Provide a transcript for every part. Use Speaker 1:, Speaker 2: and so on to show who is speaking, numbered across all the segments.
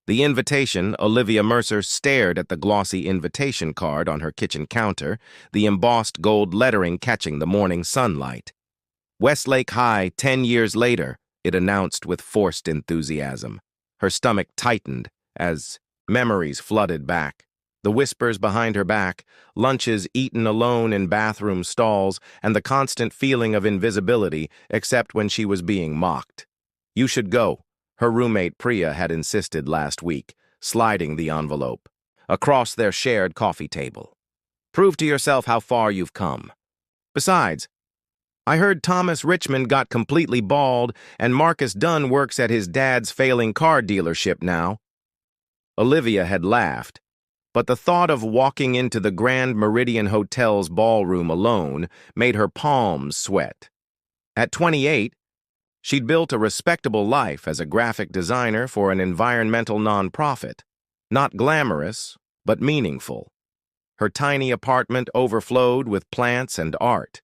Speaker 1: The invitation, Olivia Mercer stared at the glossy invitation card on her kitchen counter, the embossed gold lettering catching the morning sunlight. Westlake High, 10 years later, it announced with forced enthusiasm. Her stomach tightened as memories flooded back. The whispers behind her back, lunches eaten alone in bathroom stalls, and the constant feeling of invisibility except when she was being mocked. You should go, her roommate Priya had insisted last week, sliding the envelope across their shared coffee table. Prove to yourself how far you've come. Besides, I heard Thomas Richmond got completely bald and Marcus Dunn works at his dad's failing car dealership now. Olivia had laughed, but the thought of walking into the Grand Meridian Hotel's ballroom alone made her palms sweat. At 28, she'd built a respectable life as a graphic designer for an environmental nonprofit. Not glamorous, but meaningful. Her tiny apartment overflowed with plants and art.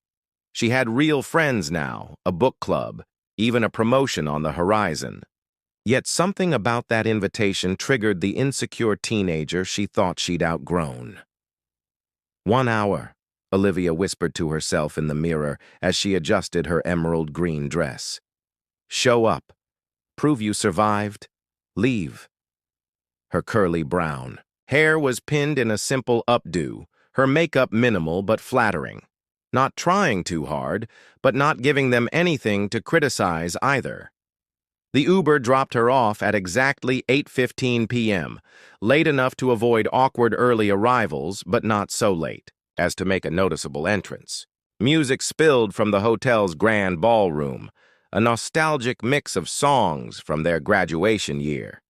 Speaker 1: She had real friends now, a book club, even a promotion on the horizon. Yet something about that invitation triggered the insecure teenager she thought she'd outgrown. 1 hour, Olivia whispered to herself in the mirror as she adjusted her emerald green dress. Show up. Prove you survived. Leave. Her curly brown hair was pinned in a simple updo, her makeup minimal but flattering. Not trying too hard, but not giving them anything to criticize either. The Uber dropped her off at exactly 8:15 p.m., late enough to avoid awkward early arrivals, but not so late as to make a noticeable entrance. Music spilled from the hotel's grand ballroom, a nostalgic mix of songs from their graduation year.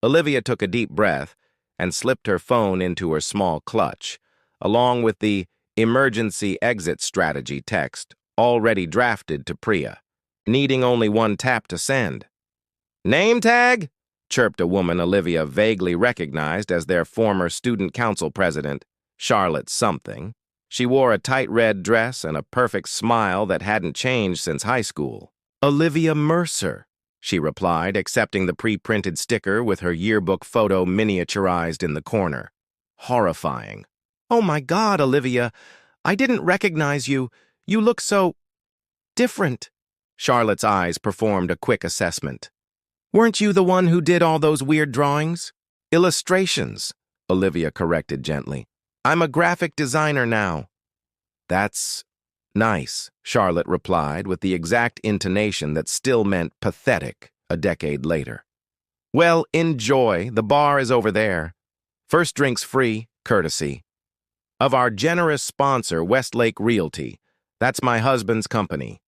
Speaker 1: Olivia took a deep breath and slipped her phone into her small clutch, along with the emergency exit strategy text already drafted to Priya, needing only one tap to send. Name tag? Chirped a woman Olivia vaguely recognized as their former student council president, Charlotte something. She wore a tight red dress and a perfect smile that hadn't changed since high school. Olivia Mercer, she replied, accepting the pre-printed sticker with her yearbook photo miniaturized in the corner. Horrifying. Oh my God, Olivia, I didn't recognize you. You look so different. Charlotte's eyes performed a quick assessment. Weren't you the one who did all those weird drawings? Illustrations, Olivia corrected gently. I'm a graphic designer now. That's nice, Charlotte replied with the exact intonation that still meant pathetic a decade later. Well, enjoy. The bar is over there. First drinks free, courtesy of our generous sponsor, Westlake Realty. That's my husband's company.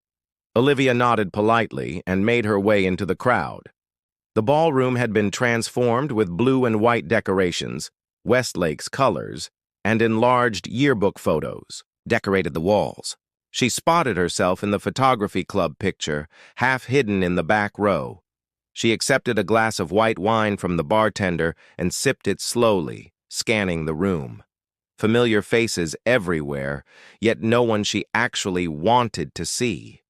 Speaker 1: Olivia nodded politely and made her way into the crowd. The ballroom had been transformed with blue and white decorations, Westlake's colors, and enlarged yearbook photos decorated the walls. She spotted herself in the photography club picture, half hidden in the back row. She accepted a glass of white wine from the bartender and sipped it slowly, scanning the room. Familiar faces everywhere, yet no one she actually wanted to see.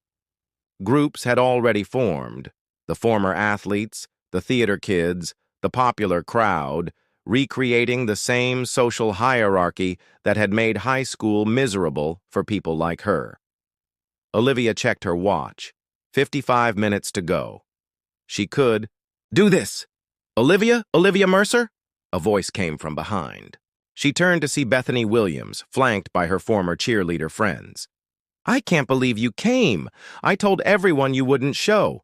Speaker 1: Groups had already formed, the former athletes, the theater kids, the popular crowd, recreating the same social hierarchy that had made high school miserable for people like her. Olivia checked her watch. 55 minutes to go. She could do this. Olivia Mercer? A voice came from behind. She turned to see Bethany Williams, flanked by her former cheerleader friends. I can't believe you came. I told everyone you wouldn't show.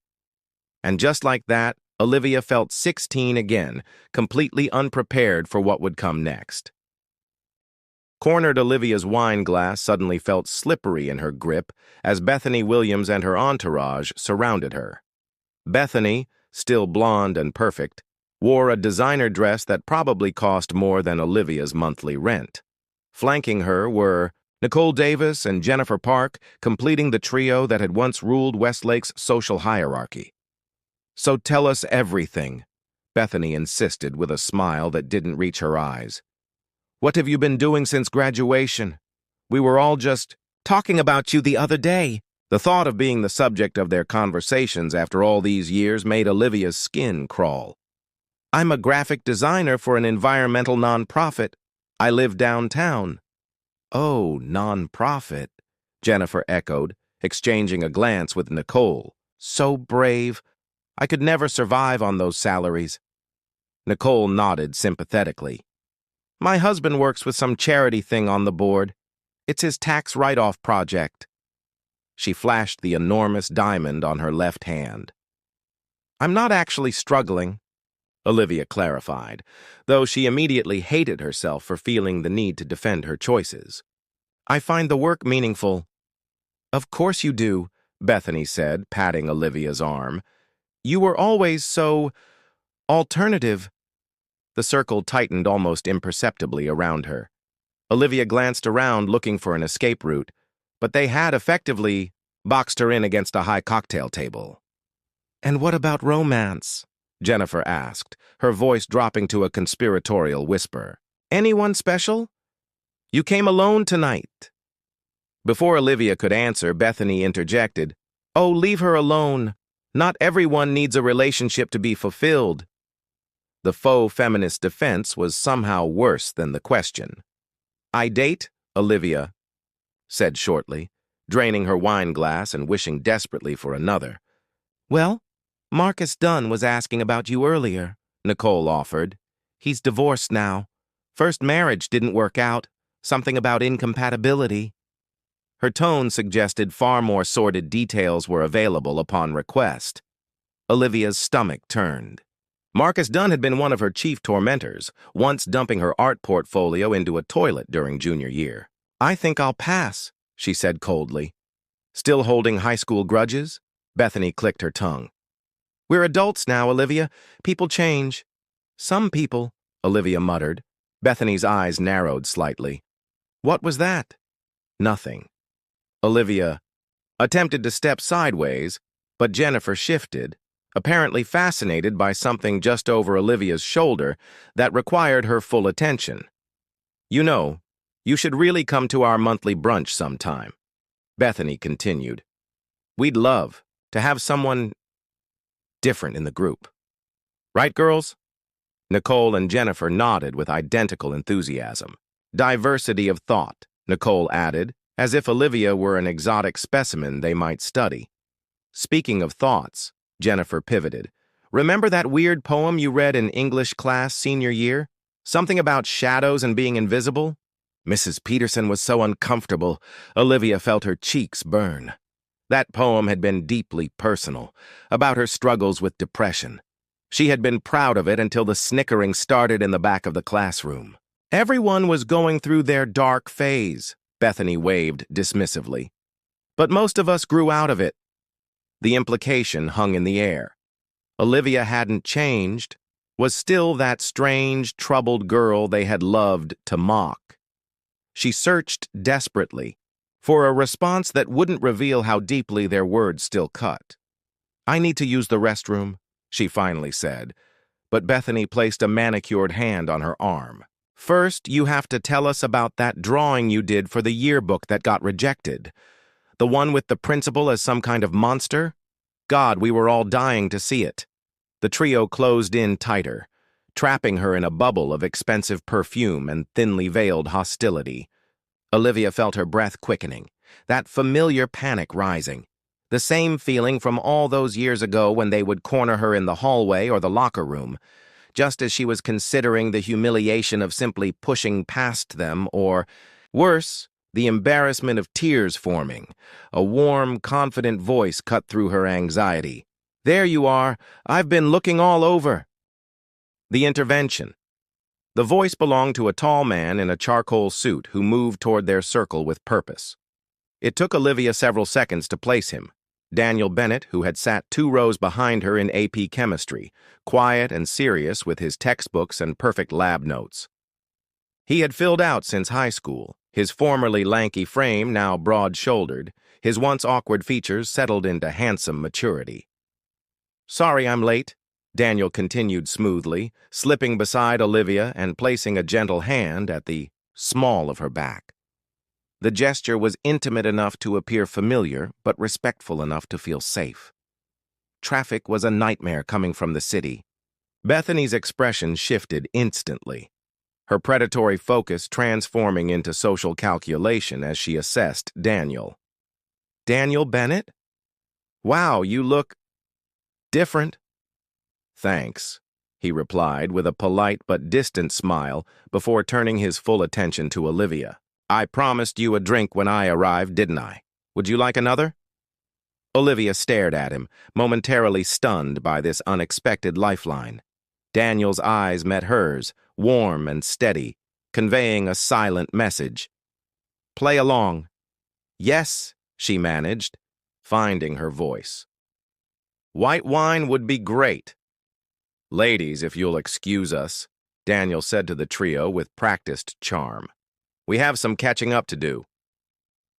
Speaker 1: And just like that, Olivia felt 16 again, completely unprepared for what would come next. Cornered Olivia's wine glass suddenly felt slippery in her grip as Bethany Williams and her entourage surrounded her. Bethany, still blonde and perfect, wore a designer dress that probably cost more than Olivia's monthly rent. Flanking her were Nicole Davis and Jennifer Park, completing the trio that had once ruled Westlake's social hierarchy. So tell us everything, Bethany insisted with a smile that didn't reach her eyes. What have you been doing since graduation? We were all just talking about you the other day. The thought of being the subject of their conversations after all these years made Olivia's skin crawl. I'm a graphic designer for an environmental nonprofit. I live downtown. Oh, nonprofit, Jennifer echoed, exchanging a glance with Nicole. So brave. I could never survive on those salaries. Nicole nodded sympathetically. My husband works with some charity thing on the board. It's his tax write-off project. She flashed the enormous diamond on her left hand. I'm not actually struggling, Olivia clarified, though she immediately hated herself for feeling the need to defend her choices. I find the work meaningful. Of course you do, Bethany said, patting Olivia's arm. You were always so alternative. The circle tightened almost imperceptibly around her. Olivia glanced around looking for an escape route, but they had effectively boxed her in against a high cocktail table. And what about romance? Jennifer asked, her voice dropping to a conspiratorial whisper. Anyone special? You came alone tonight. Before Olivia could answer, Bethany interjected, Oh, leave her alone. Not everyone needs a relationship to be fulfilled. The faux feminist defense was somehow worse than the question. I date, Olivia said shortly, draining her wine glass and wishing desperately for another. Well, Marcus Dunn was asking about you earlier, Nicole offered. He's divorced now. First marriage didn't work out. Something about incompatibility. Her tone suggested far more sordid details were available upon request. Olivia's stomach turned. Marcus Dunn had been one of her chief tormentors, once dumping her art portfolio into a toilet during junior year. I think I'll pass, she said coldly. Still holding high school grudges? Bethany clicked her tongue. We're adults now, Olivia. People change. Some people, Olivia muttered. Bethany's eyes narrowed slightly. What was that? Nothing. Olivia attempted to step sideways, but Jennifer shifted, apparently fascinated by something just over Olivia's shoulder that required her full attention. You know, you should really come to our monthly brunch sometime, Bethany continued. We'd love to have someone different in the group. Right, girls? Nicole and Jennifer nodded with identical enthusiasm. Diversity of thought, Nicole added, as if Olivia were an exotic specimen they might study. Speaking of thoughts, Jennifer pivoted. Remember that weird poem you read in English class senior year? Something about shadows and being invisible? Mrs. Peterson was so uncomfortable, Olivia felt her cheeks burn. That poem had been deeply personal, about her struggles with depression. She had been proud of it until the snickering started in the back of the classroom. Everyone was going through their dark phase, Bethany waved dismissively. But most of us grew out of it. The implication hung in the air. Olivia hadn't changed, was still that strange, troubled girl they had loved to mock. She searched desperately for a response that wouldn't reveal how deeply their words still cut. I need to use the restroom, she finally said, but Bethany placed a manicured hand on her arm. First, you have to tell us about that drawing you did for the yearbook that got rejected. The one with the principal as some kind of monster? God, we were all dying to see it. The trio closed in tighter, trapping her in a bubble of expensive perfume and thinly veiled hostility. Olivia felt her breath quickening, that familiar panic rising. The same feeling from all those years ago when they would corner her in the hallway or the locker room, just as she was considering the humiliation of simply pushing past them or, worse, the embarrassment of tears forming. A warm, confident voice cut through her anxiety. There you are. I've been looking all over. The intervention. The voice belonged to a tall man in a charcoal suit who moved toward their circle with purpose. It took Olivia several seconds to place him. Daniel Bennett, who had sat 2 rows behind her in AP Chemistry, quiet and serious with his textbooks and perfect lab notes. He had filled out since high school, his formerly lanky frame now broad-shouldered, his once awkward features settled into handsome maturity. Sorry I'm late, Daniel continued smoothly, slipping beside Olivia and placing a gentle hand at the small of her back. The gesture was intimate enough to appear familiar, but respectful enough to feel safe. Traffic was a nightmare coming from the city. Bethany's expression shifted instantly, her predatory focus transforming into social calculation as she assessed Daniel. Daniel Bennett? Wow, you look different. Thanks, he replied with a polite but distant smile before turning his full attention to Olivia. I promised you a drink when I arrived, didn't I? Would you like another? Olivia stared at him, momentarily stunned by this unexpected lifeline. Daniel's eyes met hers, warm and steady, conveying a silent message. Play along. Yes, she managed, finding her voice. White wine would be great. Ladies, if you'll excuse us, Daniel said to the trio with practiced charm. We have some catching up to do.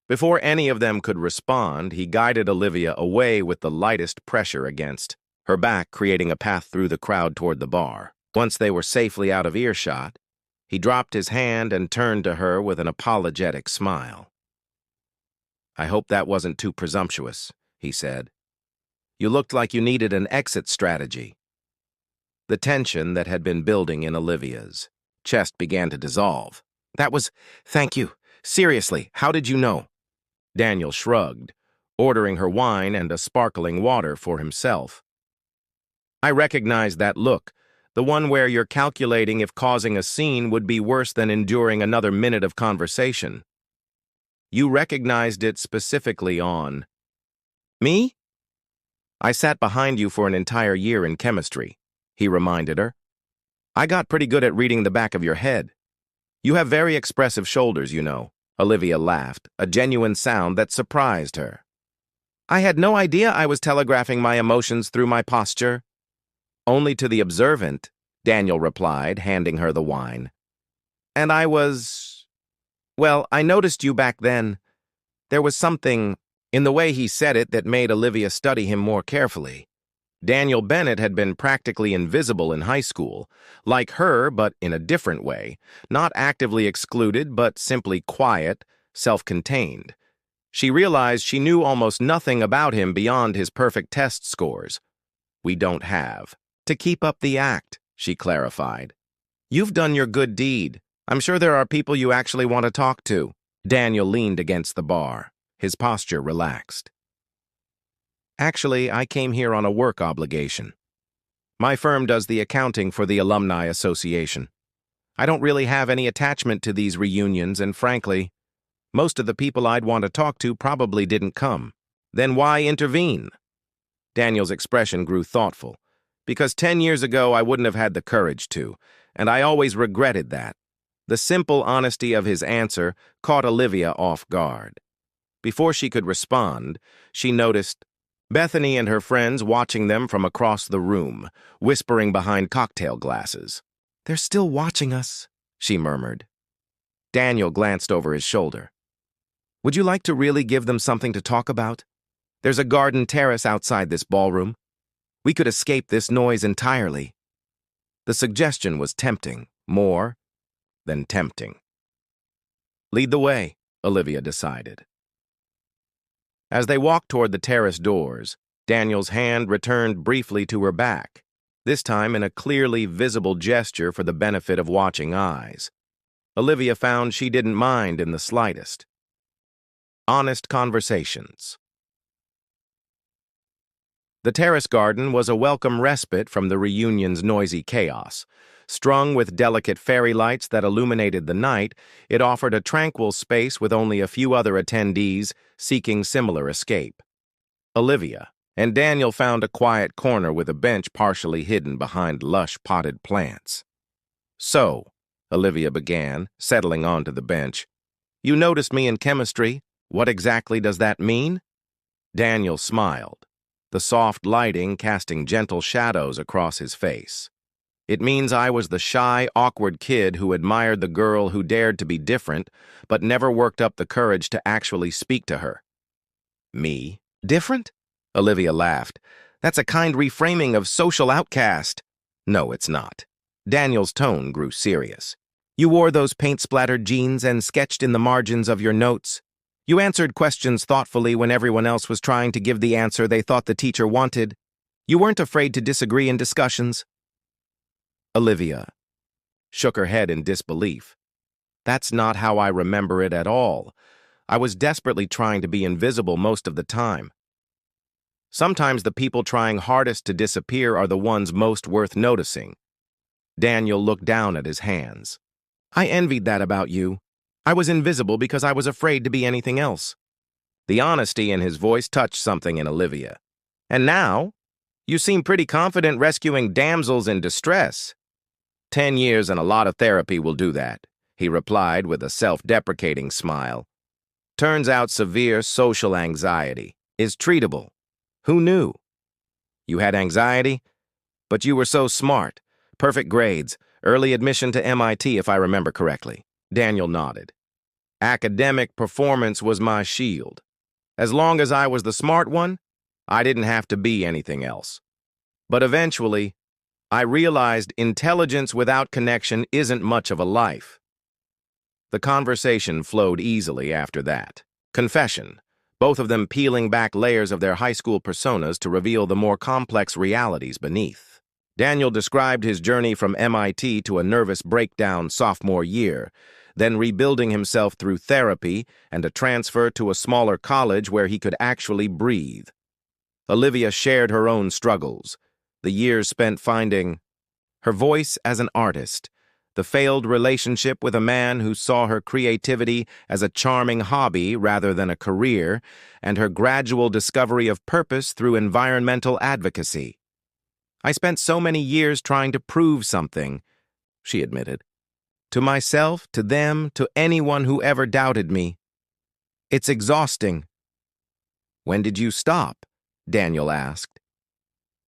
Speaker 1: Before any of them could respond, he guided Olivia away with the lightest pressure against her back, creating a path through the crowd toward the bar. Once they were safely out of earshot, he dropped his hand and turned to her with an apologetic smile. I hope that wasn't too presumptuous, he said. You looked like you needed an exit strategy. The tension that had been building in Olivia's chest began to dissolve. Thank you. Seriously, how did you know? Daniel shrugged, ordering her wine and a sparkling water for himself. I recognized that look, the one where you're calculating if causing a scene would be worse than enduring another minute of conversation. You recognized it specifically on me? I sat behind you for an entire year in chemistry, he reminded her. I got pretty good at reading the back of your head. You have very expressive shoulders, you know. Olivia laughed, a genuine sound that surprised her. I had no idea I was telegraphing my emotions through my posture. Only to the observant, Daniel replied, handing her the wine. And I noticed you back then. There was something in the way he said it that made Olivia study him more carefully. Daniel Bennett had been practically invisible in high school, like her but in a different way, not actively excluded but simply quiet, self-contained. She realized she knew almost nothing about him beyond his perfect test scores. We don't have to keep up the act, she clarified. You've done your good deed. I'm sure there are people you actually want to talk to. Daniel leaned against the bar, his posture relaxed. Actually, I came here on a work obligation. My firm does the accounting for the Alumni Association. I don't really have any attachment to these reunions, and frankly, most of the people I'd want to talk to probably didn't come. Then why intervene? Daniel's expression grew thoughtful. Because 10 years ago I wouldn't have had the courage to, and I always regretted that. The simple honesty of his answer caught Olivia off guard. Before she could respond, she noticed Bethany and her friends watching them from across the room, whispering behind cocktail glasses. They're still watching us, she murmured. Daniel glanced over his shoulder. Would you like to really give them something to talk about? There's a garden terrace outside this ballroom. We could escape this noise entirely. The suggestion was tempting, more than tempting. Lead the way, Olivia decided. As they walked toward the terrace doors, Daniel's hand returned briefly to her back, this time in a clearly visible gesture for the benefit of watching eyes. Olivia found she didn't mind in the slightest. Honest conversations. The terrace garden was a welcome respite from the reunion's noisy chaos. Strung with delicate fairy lights that illuminated the night, it offered a tranquil space with only a few other attendees seeking similar escape. Olivia and Daniel found a quiet corner with a bench partially hidden behind lush potted plants. So, Olivia began, settling onto the bench, you noticed me in chemistry. What exactly does that mean? Daniel smiled, the soft lighting casting gentle shadows across his face. It means I was the shy, awkward kid who admired the girl who dared to be different, but never worked up the courage to actually speak to her. Me? Different? Olivia laughed. That's a kind reframing of social outcast. No, it's not. Daniel's tone grew serious. You wore those paint-splattered jeans and sketched in the margins of your notes. You answered questions thoughtfully when everyone else was trying to give the answer they thought the teacher wanted. You weren't afraid to disagree in discussions. Olivia shook her head in disbelief. That's not how I remember it at all. I was desperately trying to be invisible most of the time. Sometimes the people trying hardest to disappear are the ones most worth noticing. Daniel looked down at his hands. I envied that about you. I was invisible because I was afraid to be anything else. The honesty in his voice touched something in Olivia. And now, you seem pretty confident rescuing damsels in distress. 10 years and a lot of therapy will do that, he replied with a self-deprecating smile. Turns out severe social anxiety is treatable. Who knew? You had anxiety? But you were so smart. Perfect grades. Early admission to MIT, if I remember correctly. Daniel nodded. Academic performance was my shield. As long as I was the smart one, I didn't have to be anything else. But eventually, I realized intelligence without connection isn't much of a life. The conversation flowed easily after that. Confession, both of them peeling back layers of their high school personas to reveal the more complex realities beneath. Daniel described his journey from MIT to a nervous breakdown sophomore year, then rebuilding himself through therapy and a transfer to a smaller college where he could actually breathe. Olivia shared her own struggles, the years spent finding her voice as an artist, the failed relationship with a man who saw her creativity as a charming hobby rather than a career, and her gradual discovery of purpose through environmental advocacy. I spent so many years trying to prove something, she admitted. To myself, to them, to anyone who ever doubted me. It's exhausting. When did you stop? Daniel asked.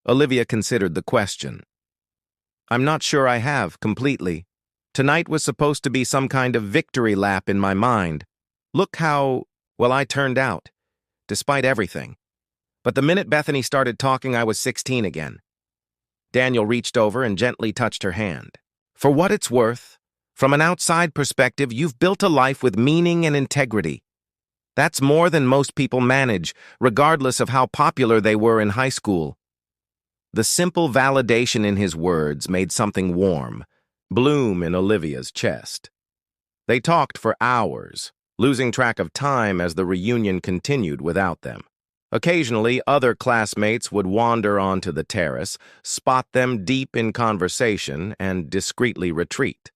Speaker 1: Olivia considered the question. I'm not sure I have, completely. Tonight was supposed to be some kind of victory lap in my mind. Look how, well, I turned out, despite everything. But the minute Bethany started talking, I was 16 again. Daniel reached over and gently touched her hand. For what it's worth, from an outside perspective, you've built a life with meaning and integrity. That's more than most people manage, regardless of how popular they were in high school. The simple validation in his words made something warm bloom in Olivia's chest. They talked for hours, losing track of time as the reunion continued without them. Occasionally, other classmates would wander onto the terrace, spot them deep in conversation, and discreetly retreat.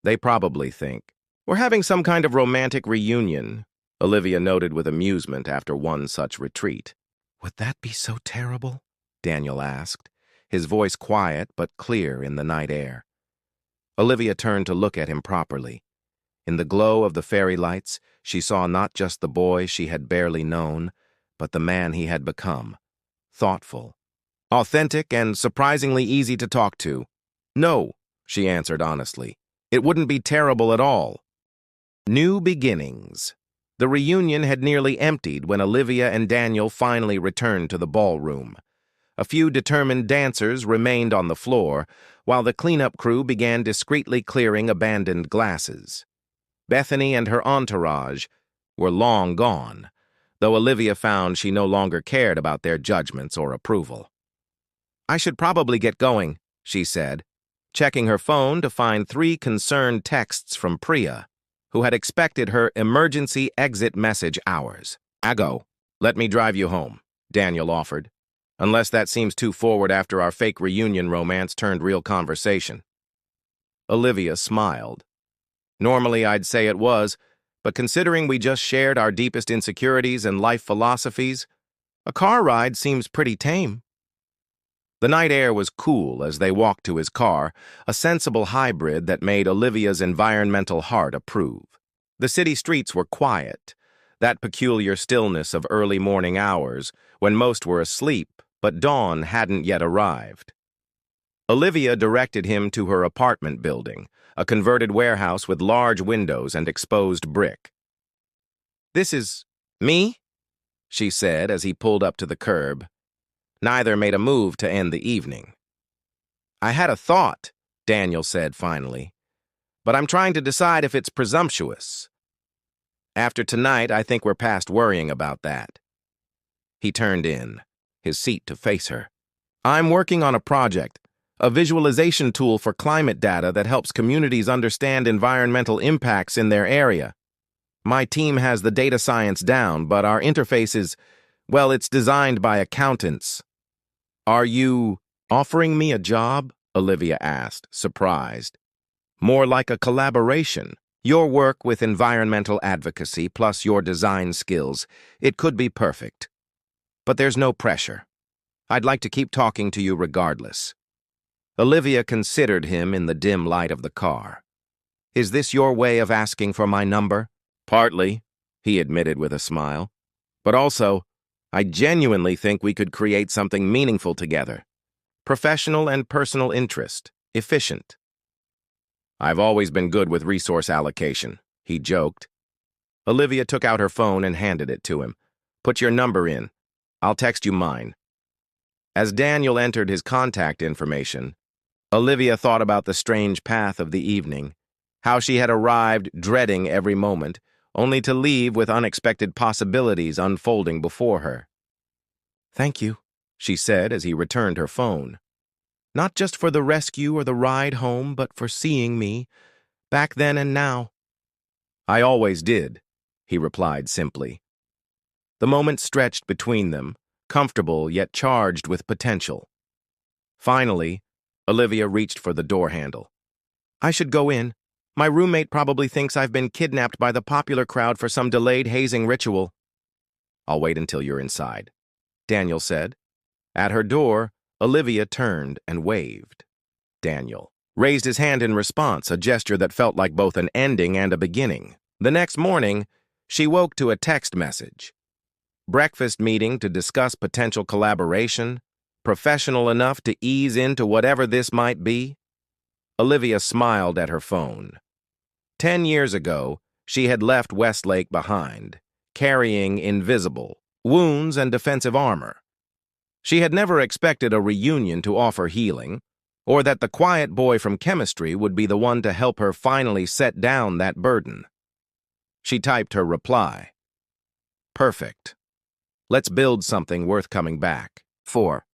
Speaker 1: They probably think, we're having some kind of romantic reunion, Olivia noted with amusement after one such retreat. Would that be so terrible? Daniel asked, his voice quiet but clear in the night air. Olivia turned to look at him properly. In the glow of the fairy lights, she saw not just the boy she had barely known, but the man he had become. Thoughtful, authentic, and surprisingly easy to talk to. No, she answered honestly. It wouldn't be terrible at all. New beginnings. The reunion had nearly emptied when Olivia and Daniel finally returned to the ballroom. A few determined dancers remained on the floor, while the cleanup crew began discreetly clearing abandoned glasses. Bethany and her entourage were long gone, though Olivia found she no longer cared about their judgments or approval. I should probably get going, she said, checking her phone to find 3 concerned texts from Priya, who had expected her emergency exit message hours. I go. Let me drive you home, Daniel offered. Unless that seems too forward after our fake reunion romance turned real conversation. Olivia smiled. Normally I'd say it was, but considering we just shared our deepest insecurities and life philosophies, a car ride seems pretty tame. The night air was cool as they walked to his car, a sensible hybrid that made Olivia's environmental heart approve. The city streets were quiet, that peculiar stillness of early morning hours when most were asleep, but dawn hadn't yet arrived. Olivia directed him to her apartment building, a converted warehouse with large windows and exposed brick. This is me, she said as he pulled up to the curb. Neither made a move to end the evening. I had a thought, Daniel said finally, but I'm trying to decide if it's presumptuous. After tonight, I think we're past worrying about that. He turned in, his seat to face her. I'm working on a project, a visualization tool for climate data that helps communities understand environmental impacts in their area. My team has the data science down, but our interface is, well, it's designed by accountants. Are you offering me a job? Olivia asked, surprised. More like a collaboration. Your work with environmental advocacy plus your design skills, it could be perfect. But there's no pressure. I'd like to keep talking to you regardless. Olivia considered him in the dim light of the car. Is this your way of asking for my number? Partly, he admitted with a smile. But also, I genuinely think we could create something meaningful together. Professional and personal interest, efficient. I've always been good with resource allocation, he joked. Olivia took out her phone and handed it to him. Put your number in. I'll text you mine. As Daniel entered his contact information, Olivia thought about the strange path of the evening, how she had arrived dreading every moment, only to leave with unexpected possibilities unfolding before her. Thank you, she said as he returned her phone. Not just for the rescue or the ride home, but for seeing me, back then and now. I always did, he replied simply. The moment stretched between them, comfortable yet charged with potential. Finally, Olivia reached for the door handle. I should go in. My roommate probably thinks I've been kidnapped by the popular crowd for some delayed hazing ritual. I'll wait until you're inside, Daniel said. At her door, Olivia turned and waved. Daniel raised his hand in response, a gesture that felt like both an ending and a beginning. The next morning, she woke to a text message. Breakfast meeting to discuss potential collaboration, professional enough to ease into whatever this might be? Olivia smiled at her phone. 10 years ago, she had left Westlake behind, carrying invisible wounds and defensive armor. She had never expected a reunion to offer healing, or that the quiet boy from chemistry would be the one to help her finally set down that burden. She typed her reply. Perfect. Let's build something worth coming back for.